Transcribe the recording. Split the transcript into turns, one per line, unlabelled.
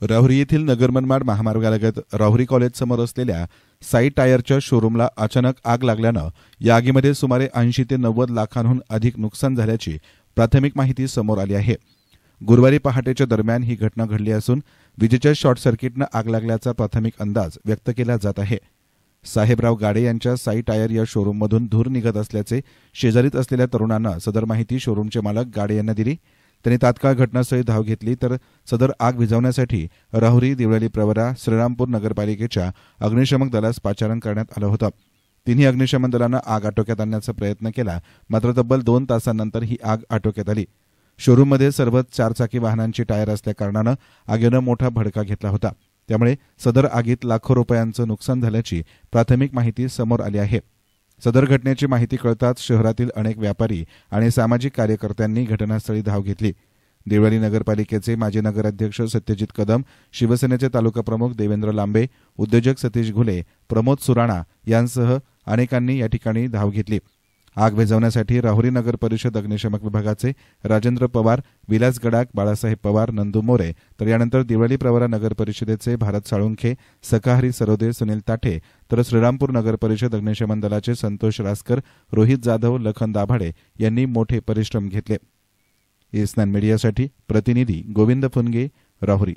राहुरी येथील नगर मनमाड महामार्गालगत राहुरी कॉलेजसमोर असलेल्या साई टायरच्या शोरूमला अचानक आग लागल्यानं या आगीमध्ये सुमारे 80 ते 90 लाखांहून अधिक नुकसान झाल्याची प्राथमिक माहिती समोर आली आहे। गुरुवारी पहाटेच्या दरम्यान ही घटना घडली असून विजेच्या शॉर्ट सर्किटनं आग लागल्याचा प्राथमिक अंदाज व्यक्त केला जात आहे। साहेबराव गाडे यांच्या साई टायर या शोरूममधून धूर निघत असल्याचे शेजारीत असलेल्या तरुणांना सदर माहिती शोरूमचे मालक गाडे यांना दिली। त्यांनी तात्काळ घटनास्थळी धाव घेतली तर सदर आग विझवण्यासाठी राहुरी, दिवळली प्रवरा, श्रीरामपूर नगरपालिकेच्या अग्निशमन दलास पाचारण करण्यात आलं होतं। तिन्ही अग्निशमन दलानं आग आटोक्यात आणण्याचा प्रयत्न केला, मात्र तब्बल 2 तासांनंतर ही आग आटोक्यात आली। शोरूममध्ये सर्व 4 चाकी वाहनांची टायर असल्याकारणानं आगीनं मोठा भडका घेतला होता। त्यामुळे सदर आगीत लाखो रुपयांचं नुकसान झाल्याची प्राथमिक माहिती समोर आली आहे। सदर घटनेची माहिती कळताच शहरातील अनेक व्यापारी आणि सामाजिक कार्यकर्त्यांनी घटनास्थळी धाव घेतली। दिवळली नगरपालिकेचे माजी नगराध्यक्ष सत्यजित कदम, शिवसेनेचे तालुका प्रमुख देवेंद्र लांबे, उद्योजक सतीश घुले, प्रमोद सुराणा यांसह अनेकांनी या ठिकाणी धाव घेतली। आग विझवण्यासाठी राहुरी नगर परिषद अग्निशमक विभागाचे राजेंद्र पवार, विलास गडाख, बाळासाहेब पवार, नंदू मोरे, तर यानंतर दिवळली प्रवरा नगर परिषदेचे भारत साळुंखे, सखाहरी सरोदे, सुनील ताठे, तर श्रीरामपूर नगर परिषद अग्निशमन दलाचे संतोष रासकर, रोहित जाधव, लखन दाभाडे यांनी मोठे परिश्रम घेतले। ईस्नान मीडियासाठी प्रतिनिधी गोविंद फुनगे, राहुरी।